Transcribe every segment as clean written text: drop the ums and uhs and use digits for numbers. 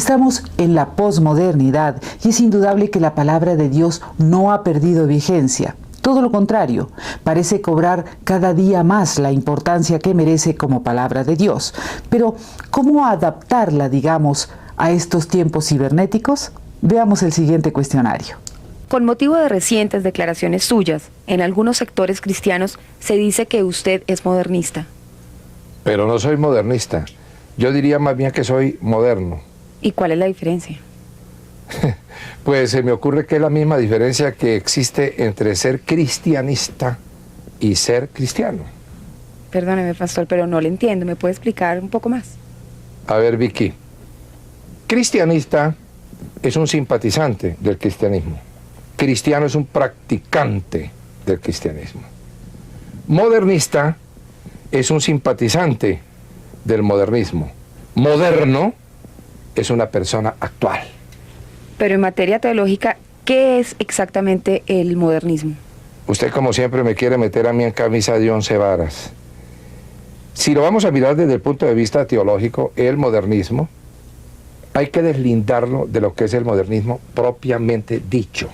Estamos en la posmodernidad y es indudable que la palabra de Dios no ha perdido vigencia. Todo lo contrario, parece cobrar cada día más la importancia que merece como palabra de Dios. Pero, ¿cómo adaptarla, digamos, a estos tiempos cibernéticos? Veamos el siguiente cuestionario. Con motivo de recientes declaraciones suyas, en algunos sectores cristianos se dice que usted es modernista. Pero no soy modernista. Yo diría más bien que soy moderno. ¿Y cuál es la diferencia? Pues se me ocurre que es la misma diferencia que existe entre ser cristianista y ser cristiano. Perdóneme, pastor, pero no le entiendo. ¿Me puede explicar un poco más? A ver, Vicky. Cristianista es un simpatizante del cristianismo. Cristiano es un practicante del cristianismo. Modernista es un simpatizante del modernismo. Moderno es una persona actual. Pero en materia teológica, ¿qué es exactamente el modernismo? Usted, como siempre, me quiere meter a mí en camisa de 11 varas. Si lo vamos a mirar desde el punto de vista teológico, el modernismo, hay que deslindarlo de lo que es el modernismo propiamente dicho.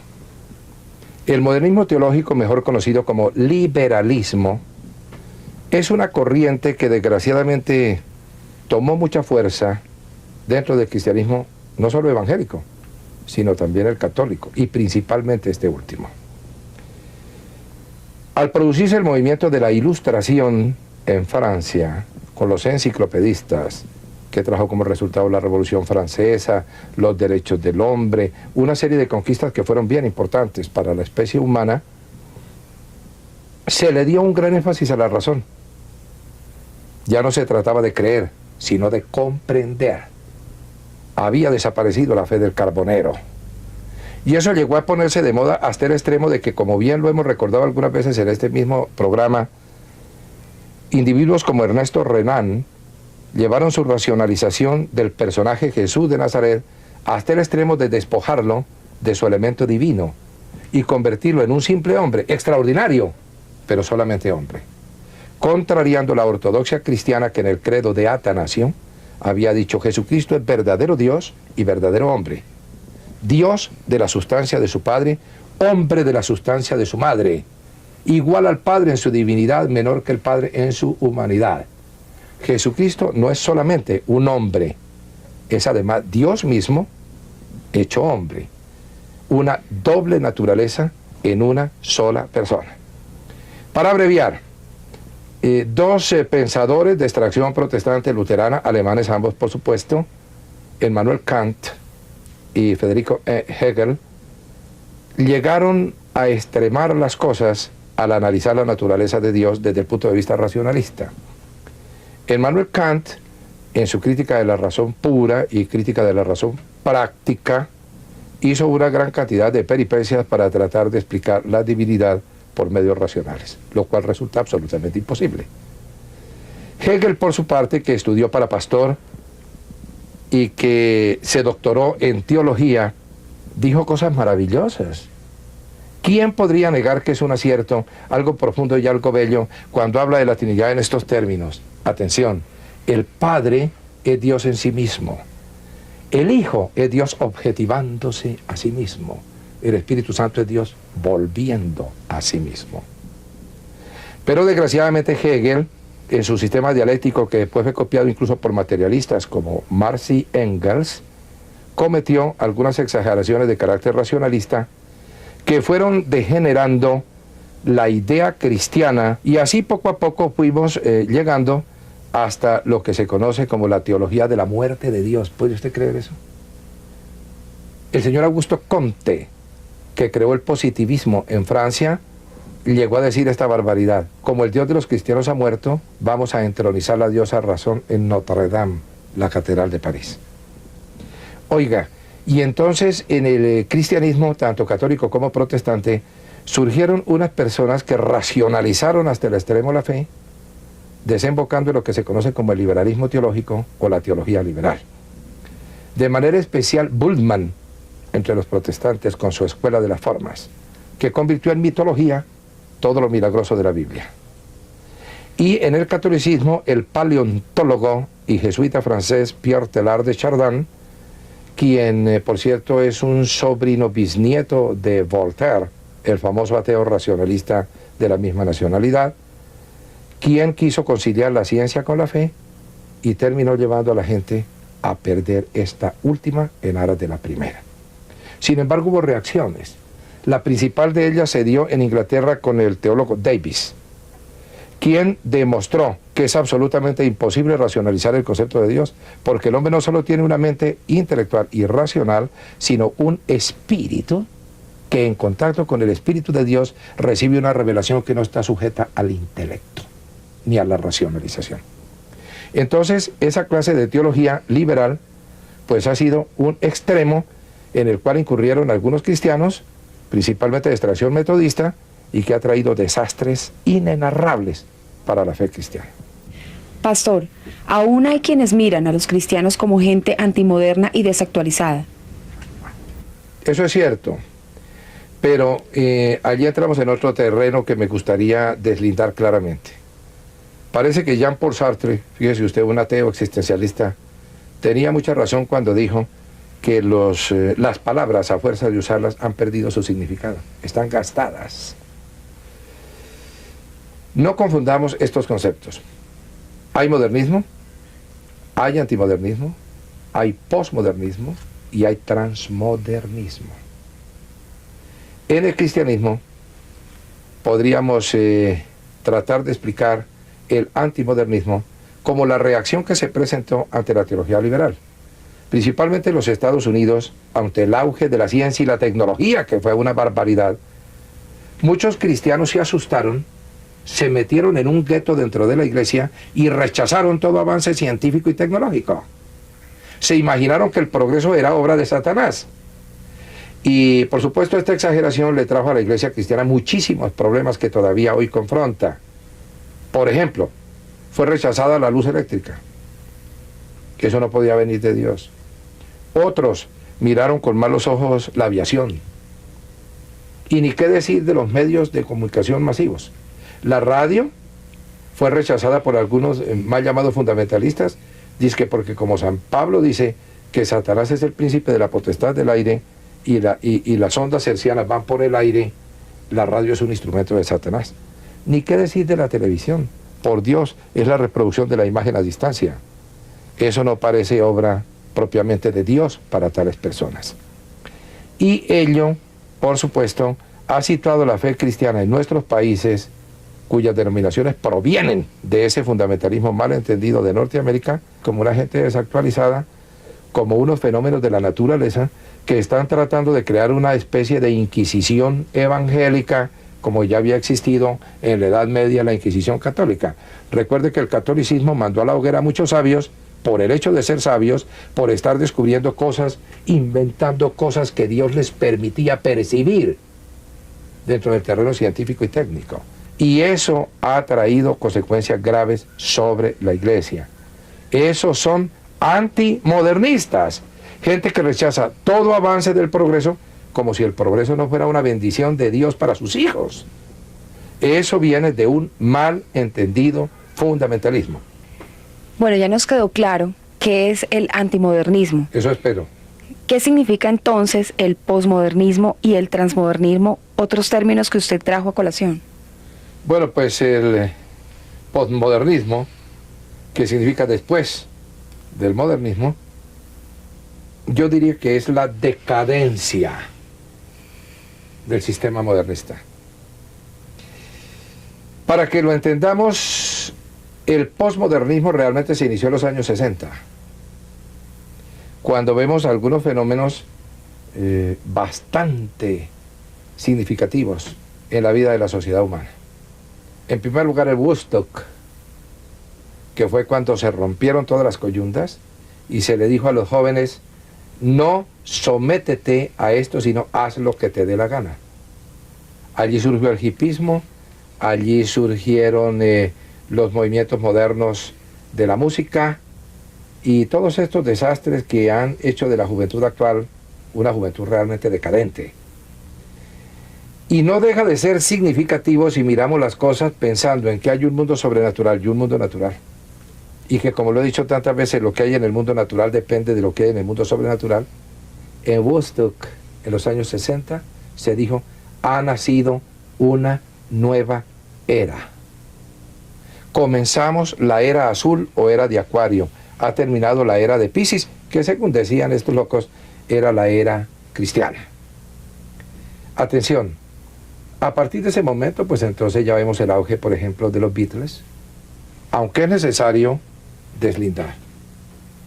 El modernismo teológico, mejor conocido como liberalismo, es una corriente que desgraciadamente tomó mucha fuerza dentro del cristianismo, no solo evangélico, sino también el católico, y principalmente este último. Al producirse el movimiento de la Ilustración en Francia, con los enciclopedistas, que trajo como resultado la Revolución Francesa, los derechos del hombre, una serie de conquistas que fueron bien importantes para la especie humana, se le dio un gran énfasis a la razón. Ya no se trataba de creer, sino de comprender. Había desaparecido la fe del carbonero. Y eso llegó a ponerse de moda hasta el extremo de que, como bien lo hemos recordado algunas veces en este mismo programa, individuos como Ernesto Renan llevaron su racionalización del personaje Jesús de Nazaret hasta el extremo de despojarlo de su elemento divino y convertirlo en un simple hombre, extraordinario, pero solamente hombre, contrariando la ortodoxia cristiana que en el credo de Atanasio había dicho: Jesucristo es verdadero Dios y verdadero hombre, Dios de la sustancia de su Padre, hombre de la sustancia de su Madre, igual al Padre en su divinidad, menor que el Padre en su humanidad. Jesucristo no es solamente un hombre, es además Dios mismo hecho hombre, una doble naturaleza en una sola persona. Para abreviar, dos pensadores de extracción protestante luterana, alemanes ambos por supuesto, Immanuel Kant y Friedrich Hegel, llegaron a extremar las cosas al analizar la naturaleza de Dios desde el punto de vista racionalista. Immanuel Kant, en su crítica de la razón pura y crítica de la razón práctica, hizo una gran cantidad de peripecias para tratar de explicar la divinidad por medios racionales, lo cual resulta absolutamente imposible. Hegel, por su parte, que estudió para pastor y que se doctoró en teología, dijo cosas maravillosas. ¿Quién podría negar que es un acierto, algo profundo y algo bello, cuando habla de la Trinidad en estos términos? Atención, el Padre es Dios en sí mismo, el Hijo es Dios objetivándose a sí mismo, el Espíritu Santo es Dios volviendo a sí mismo. Pero desgraciadamente Hegel, en su sistema dialéctico, que después fue copiado incluso por materialistas como Marx y Engels, cometió algunas exageraciones de carácter racionalista que fueron degenerando la idea cristiana, y así poco a poco fuimos llegando hasta lo que se conoce como la teología de la muerte de Dios. ¿Puede usted creer eso? El señor Augusto Comte, que creó el positivismo en Francia, llegó a decir esta barbaridad: como el Dios de los cristianos ha muerto, vamos a entronizar la diosa razón en Notre Dame, la catedral de París. Oiga, y entonces en el cristianismo, tanto católico como protestante, surgieron unas personas que racionalizaron hasta el extremo la fe, desembocando en lo que se conoce como el liberalismo teológico o la teología liberal. De manera especial Bultmann, entre los protestantes, con su escuela de las formas, que convirtió en mitología todo lo milagroso de la Biblia. Y en el catolicismo, el paleontólogo y jesuita francés Pierre Teilhard de Chardin, quien, por cierto, es un sobrino bisnieto de Voltaire, el famoso ateo racionalista de la misma nacionalidad, quien quiso conciliar la ciencia con la fe y terminó llevando a la gente a perder esta última en aras de la primera. Sin embargo, hubo reacciones. La principal de ellas se dio en Inglaterra con el teólogo Davis, quien demostró que es absolutamente imposible racionalizar el concepto de Dios, porque el hombre no solo tiene una mente intelectual y racional, sino un espíritu que en contacto con el espíritu de Dios recibe una revelación que no está sujeta al intelecto ni a la racionalización. Entonces, esa clase de teología liberal pues ha sido un extremo en el cual incurrieron algunos cristianos, principalmente de extracción metodista, y que ha traído desastres inenarrables para la fe cristiana. Pastor, aún hay quienes miran a los cristianos como gente antimoderna y desactualizada. Eso es cierto, pero allí entramos en otro terreno que me gustaría deslindar claramente. Parece que Jean-Paul Sartre, fíjese usted, un ateo existencialista, tenía mucha razón cuando dijo que las palabras, a fuerza de usarlas, han perdido su significado, están gastadas. No confundamos estos conceptos. Hay modernismo, hay antimodernismo, hay posmodernismo y hay transmodernismo. En el cristianismo podríamos tratar de explicar el antimodernismo como la reacción que se presentó ante la teología liberal, principalmente en los Estados Unidos, ante el auge de la ciencia y la tecnología, que fue una barbaridad. Muchos cristianos se asustaron, se metieron en un gueto dentro de la iglesia y rechazaron todo avance científico y tecnológico. Se imaginaron que el progreso era obra de Satanás. Y por supuesto esta exageración le trajo a la iglesia cristiana muchísimos problemas que todavía hoy confronta. Por ejemplo, fue rechazada la luz eléctrica, que eso no podía venir de Dios. Otros miraron con malos ojos la aviación. Y ni qué decir de los medios de comunicación masivos. La radio fue rechazada por algunos mal llamados fundamentalistas, dizque porque como San Pablo dice que Satanás es el príncipe de la potestad del aire y las ondas hercianas van por el aire, la radio es un instrumento de Satanás. Ni qué decir de la televisión. Por Dios, es la reproducción de la imagen a distancia. Eso no parece obra propiamente de Dios para tales personas. Y ello, por supuesto, ha situado la fe cristiana en nuestros países, cuyas denominaciones provienen de ese fundamentalismo mal entendido de Norteamérica, como una gente desactualizada, como unos fenómenos de la naturaleza que están tratando de crear una especie de inquisición evangélica, como ya había existido en la Edad Media la Inquisición católica. Recuerde que el catolicismo mandó a la hoguera a muchos sabios por el hecho de ser sabios, por estar descubriendo cosas, inventando cosas que Dios les permitía percibir dentro del terreno científico y técnico. Y eso ha traído consecuencias graves sobre la iglesia. Esos son antimodernistas, gente que rechaza todo avance del progreso como si el progreso no fuera una bendición de Dios para sus hijos. Eso viene de un mal entendido fundamentalismo. Bueno, ya nos quedó claro qué es el antimodernismo. Eso espero. ¿Qué significa entonces el posmodernismo y el transmodernismo, otros términos que usted trajo a colación? Bueno, pues el posmodernismo, que significa después del modernismo, yo diría que es la decadencia del sistema modernista. Para que lo entendamos, el posmodernismo realmente se inició en los años 60, cuando vemos algunos fenómenos bastante significativos en la vida de la sociedad humana. En primer lugar, el Woodstock, que fue cuando se rompieron todas las coyundas y se le dijo a los jóvenes: no sométete a esto, sino haz lo que te dé la gana. Allí surgió el hipismo, allí surgieron los movimientos modernos de la música y todos estos desastres que han hecho de la juventud actual una juventud realmente decadente. Y no deja de ser significativo si miramos las cosas pensando en que hay un mundo sobrenatural y un mundo natural. Y que, como lo he dicho tantas veces, lo que hay en el mundo natural depende de lo que hay en el mundo sobrenatural. en Woodstock en los años 60 se dijo, ha nacido una nueva era. Comenzamos la era azul o era de Acuario, ha terminado la era de Piscis, que según decían estos locos, era la era cristiana. Atención, a partir de ese momento, pues entonces ya vemos el auge, por ejemplo, de los Beatles, aunque es necesario deslindar.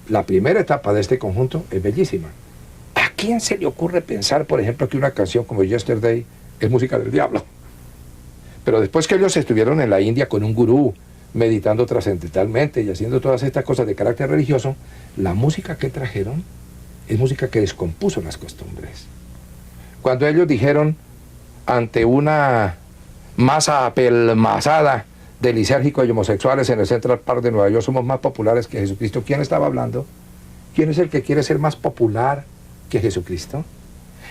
La primera etapa de este conjunto es bellísima. ¿A quién se le ocurre pensar, por ejemplo, que una canción como Yesterday es música del diablo? Pero después que ellos estuvieron en la India con un gurú, meditando trascendentalmente y haciendo todas estas cosas de carácter religioso, la música que trajeron es música que descompuso las costumbres. Cuando ellos dijeron, ante una masa apelmazada de lisérgicos y homosexuales en el Central Park de Nueva York, somos más populares que Jesucristo, ¿quién estaba hablando? ¿Quién es el que quiere ser más popular que Jesucristo?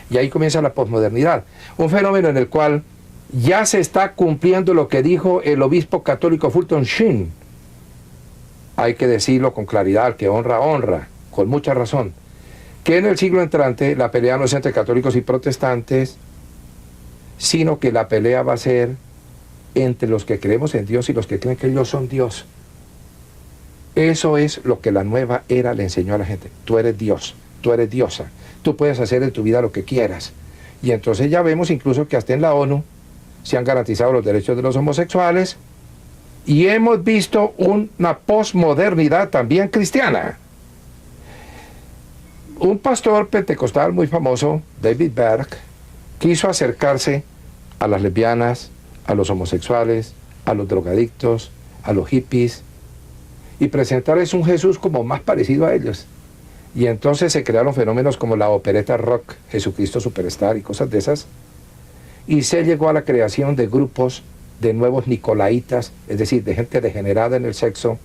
Y ahí comienza la posmodernidad, un fenómeno en el cual ya se está cumpliendo lo que dijo el obispo católico Fulton Sheen. Hay que decirlo con claridad, que honra, honra, con mucha razón, que en el siglo entrante la pelea no es entre católicos y protestantes, sino que la pelea va a ser entre los que creemos en Dios y los que creen que ellos son Dios. Eso es lo que la nueva era le enseñó a la gente. Tú eres Dios, tú eres diosa, tú puedes hacer en tu vida lo que quieras. Y entonces ya vemos incluso que hasta en la ONU se han garantizado los derechos de los homosexuales y hemos visto una posmodernidad también cristiana. Un pastor pentecostal muy famoso, David Berg, quiso acercarse a las lesbianas, a los homosexuales, a los drogadictos, a los hippies, y presentarles un Jesús como más parecido a ellos. Y entonces se crearon fenómenos como la opereta rock, Jesucristo Superstar y cosas de esas, y se llegó a la creación de grupos de nuevos nicolaitas, es decir, de gente degenerada en el sexo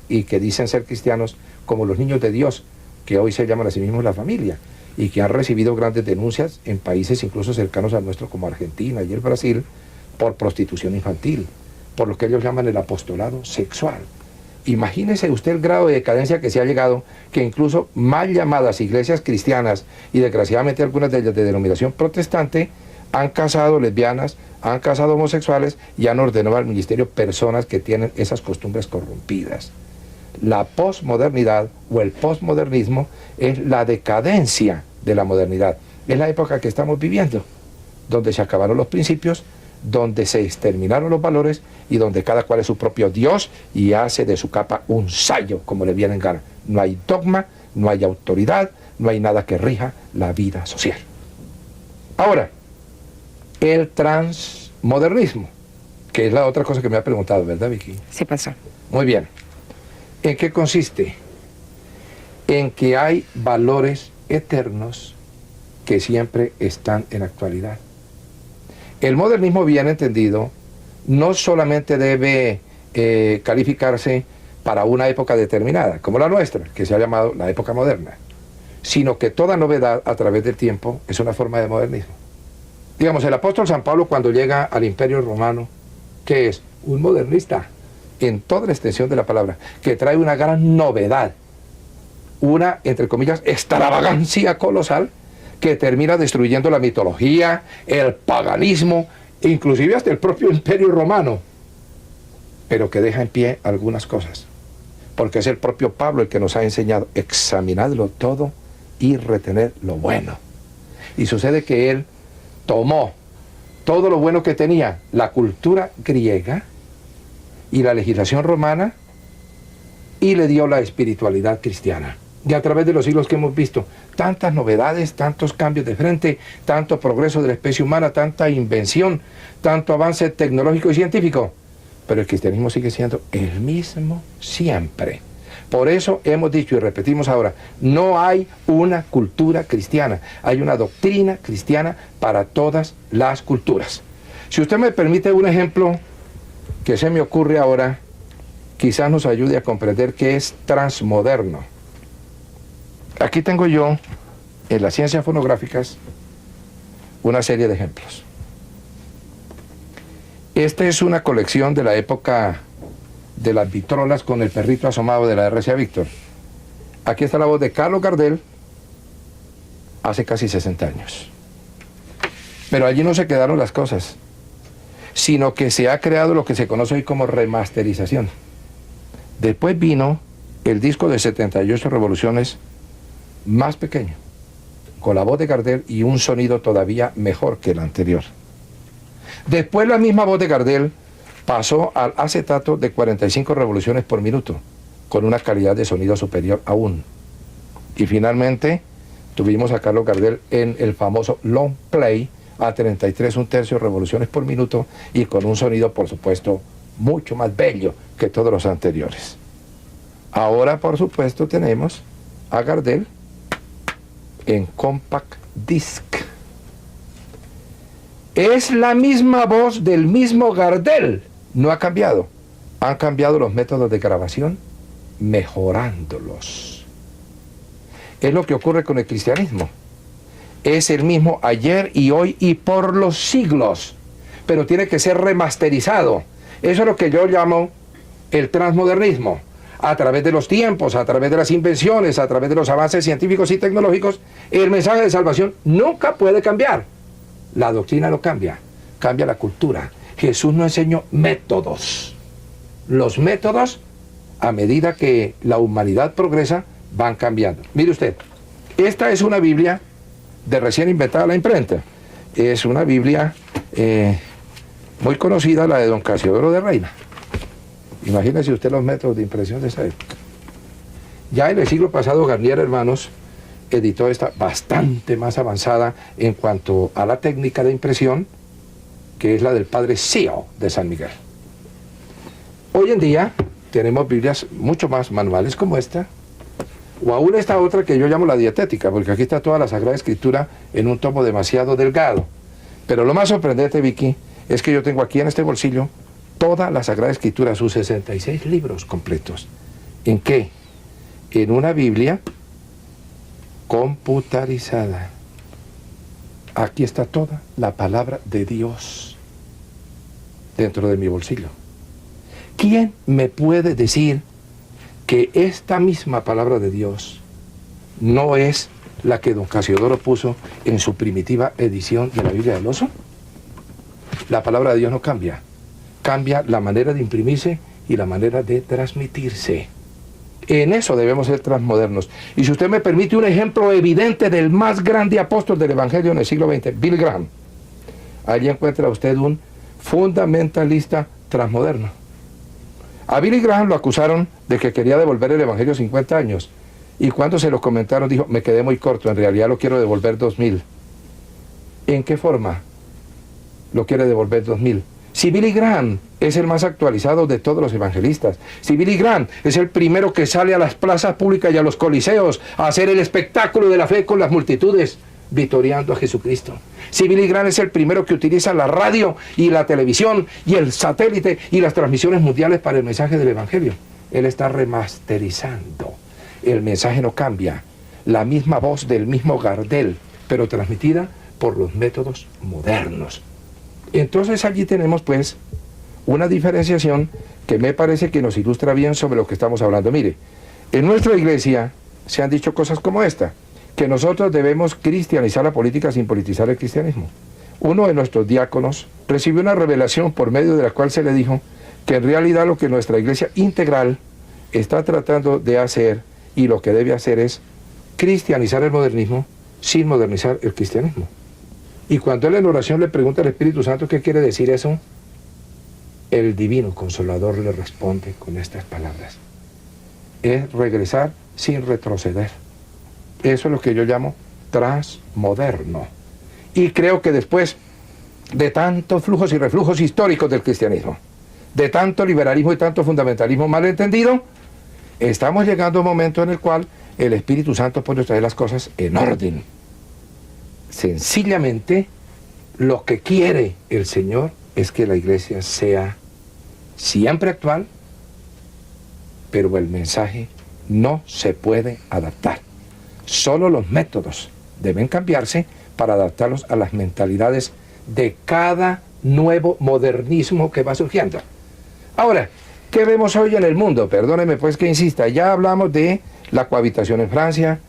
y que dicen ser cristianos, como los niños de Dios, que hoy se llaman a sí mismos la familia, y que han recibido grandes denuncias en países incluso cercanos al nuestro, como Argentina y el Brasil, por prostitución infantil, por lo que ellos llaman el apostolado sexual. Imagínese usted el grado de decadencia que se ha llegado, que incluso mal llamadas iglesias cristianas, y desgraciadamente algunas de ellas de denominación protestante, han casado lesbianas, han casado homosexuales y han ordenado al ministerio personas que tienen esas costumbres corrompidas. La posmodernidad o el posmodernismo es la decadencia de la modernidad. Es la época que estamos viviendo, donde se acabaron los principios, donde se exterminaron los valores y donde cada cual es su propio Dios y hace de su capa un sayo como le viene en gana. No hay dogma, no hay autoridad, no hay nada que rija la vida social. Ahora, el transmodernismo, que es la otra cosa que me ha preguntado, ¿verdad, Vicky? Se pasó. Muy bien. ¿En qué consiste? En que hay valores eternos que siempre están en actualidad. El modernismo bien entendido no solamente debe calificarse para una época determinada, como la nuestra, que se ha llamado la época moderna, sino que toda novedad a través del tiempo es una forma de modernismo. Digamos, el apóstol San Pablo cuando llega al Imperio Romano, ¿qué es? Un modernista, en toda la extensión de la palabra, que trae una gran novedad, una, entre comillas, extravagancia colosal, que termina destruyendo la mitología, el paganismo, inclusive hasta el propio Imperio Romano, pero que deja en pie algunas cosas, porque es el propio Pablo el que nos ha enseñado, examinadlo todo y retener lo bueno. Y sucede que él tomó todo lo bueno que tenía la cultura griega y la legislación romana y le dio la espiritualidad cristiana. Y a través de los siglos que hemos visto tantas novedades, tantos cambios de frente, tanto progreso de la especie humana, tanta invención, tanto avance tecnológico y científico, pero el cristianismo sigue siendo el mismo siempre. Por eso hemos dicho y repetimos ahora, no hay una cultura cristiana, hay una doctrina cristiana para todas las culturas. Si usted me permite un ejemplo que se me ocurre ahora, quizás nos ayude a comprender qué es transmoderno. Aquí tengo yo, en las ciencias fonográficas, una serie de ejemplos. Esta es una colección de la época de las vitrolas con el perrito asomado de la RCA Víctor. Aquí está la voz de Carlos Gardel hace casi 60 años. Pero allí no se quedaron las cosas, sino que se ha creado lo que se conoce hoy como remasterización. Después vino el disco de 78 revoluciones más pequeño, con la voz de Gardel y un sonido todavía mejor que el anterior. Después la misma voz de Gardel pasó al acetato de 45 revoluciones por minuto, con una calidad de sonido superior aún. Y finalmente tuvimos a Carlos Gardel en el famoso long play a 33 1/3 revoluciones por minuto y con un sonido, por supuesto, mucho más bello que todos los anteriores. Ahora, por supuesto, tenemos a Gardel en compact disc. Es la misma voz del mismo Gardel, no ha cambiado. Han cambiado los métodos de grabación, mejorándolos. Es lo que ocurre con el cristianismo. Es el mismo ayer y hoy y por los siglos, pero tiene que ser remasterizado. Eso es lo que yo llamo el transmodernismo. A través de los tiempos, a través de las invenciones, a través de los avances científicos y tecnológicos, el mensaje de salvación nunca puede cambiar. La doctrina no cambia, cambia la cultura. Jesús no enseñó métodos. Los métodos, a medida que la humanidad progresa, van cambiando. Mire usted, esta es una Biblia de recién inventada la imprenta. Es una Biblia muy conocida, la de don Casiodoro de Reina. Imagínese usted los métodos de impresión de esa época. Ya en el siglo pasado, Garnier Hermanos editó esta bastante más avanzada en cuanto a la técnica de impresión, que es la del padre Sio de San Miguel. Hoy en día tenemos Biblias mucho más manuales como esta, o aún esta otra que yo llamo la dietética, porque aquí está toda la Sagrada Escritura en un tomo demasiado delgado. Pero lo más sorprendente, Vicky, es que yo tengo aquí en este bolsillo toda la Sagrada Escritura, sus 66 libros completos. ¿En qué? En una Biblia computarizada. Aquí está toda la palabra de Dios dentro de mi bolsillo. ¿Quién me puede decir que esta misma palabra de Dios no es la que don Casiodoro puso en su primitiva edición de la Biblia del Oso? La palabra de Dios no cambia. Cambia la manera de imprimirse y la manera de transmitirse. En eso debemos ser transmodernos. Y si usted me permite un ejemplo evidente del más grande apóstol del Evangelio en el siglo XX, Billy Graham. Allí encuentra usted un fundamentalista transmoderno. A Billy Graham lo acusaron de que quería devolver el Evangelio 50 años. Y cuando se lo comentaron dijo, me quedé muy corto, en realidad lo quiero devolver 2000. ¿En qué forma lo quiere devolver 2000? Si Billy Graham es el más actualizado de todos los evangelistas, si Billy Graham es el primero que sale a las plazas públicas y a los coliseos a hacer el espectáculo de la fe con las multitudes, vitoreando a Jesucristo, si Billy Graham es el primero que utiliza la radio y la televisión y el satélite y las transmisiones mundiales para el mensaje del evangelio, él está remasterizando. El mensaje no cambia, la misma voz del mismo Gardel, pero transmitida por los métodos modernos. Entonces allí tenemos pues una diferenciación que me parece que nos ilustra bien sobre lo que estamos hablando. Mire, en nuestra iglesia se han dicho cosas como esta, que nosotros debemos cristianizar la política sin politizar el cristianismo. Uno de nuestros diáconos recibió una revelación por medio de la cual se le dijo que en realidad lo que nuestra iglesia integral está tratando de hacer y lo que debe hacer es cristianizar el modernismo sin modernizar el cristianismo. Y cuando él en oración le pregunta al Espíritu Santo qué quiere decir eso, el Divino Consolador le responde con estas palabras. Es regresar sin retroceder. Eso es lo que yo llamo transmoderno. Y creo que después de tantos flujos y reflujos históricos del cristianismo, de tanto liberalismo y tanto fundamentalismo malentendido, estamos llegando a un momento en el cual el Espíritu Santo puede traer las cosas en orden. Sencillamente, lo que quiere el Señor es que la iglesia sea siempre actual, pero el mensaje no se puede adaptar. Solo los métodos deben cambiarse para adaptarlos a las mentalidades de cada nuevo modernismo que va surgiendo. Ahora, ¿qué vemos hoy en el mundo? Perdóneme pues que insista, ya hablamos de la cohabitación en Francia,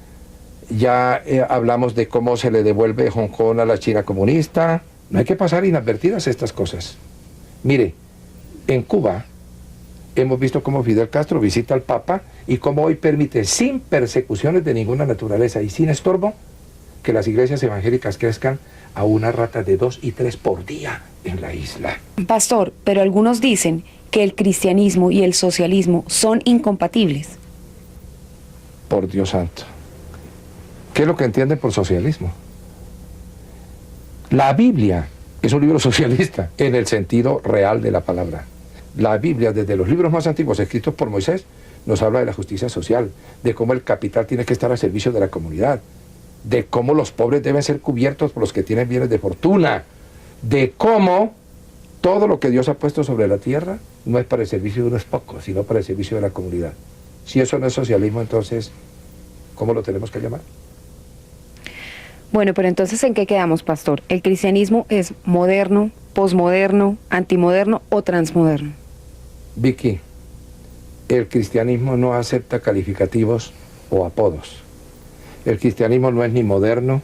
Ya hablamos de cómo se le devuelve Hong Kong a la China comunista. No hay que pasar inadvertidas estas cosas. Mire, en Cuba hemos visto cómo Fidel Castro visita al Papa y cómo hoy permite, sin persecuciones de ninguna naturaleza y sin estorbo, que las iglesias evangélicas crezcan a una rata de 2 y 3 por día en la isla. Pastor, pero algunos dicen que el cristianismo y el socialismo son incompatibles. Por Dios santo. ¿Qué es lo que entienden por socialismo? La Biblia es un libro socialista en el sentido real de la palabra. La Biblia, desde los libros más antiguos escritos por Moisés, nos habla de la justicia social, de cómo el capital tiene que estar al servicio de la comunidad, de cómo los pobres deben ser cubiertos por los que tienen bienes de fortuna, de cómo todo lo que Dios ha puesto sobre la tierra no es para el servicio de unos pocos, sino para el servicio de la comunidad. Si eso no es socialismo, entonces, ¿cómo lo tenemos que llamar? Bueno, pero entonces, ¿en qué quedamos, pastor? ¿El cristianismo es moderno, posmoderno, antimoderno o transmoderno? Vicky, el cristianismo no acepta calificativos o apodos. El cristianismo no es ni moderno,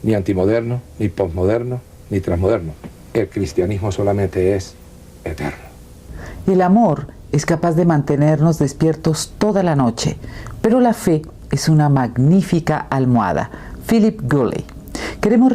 ni antimoderno, ni posmoderno, ni transmoderno. El cristianismo solamente es eterno. El amor es capaz de mantenernos despiertos toda la noche, pero la fe es una magnífica almohada. Philip Gulley. Queremos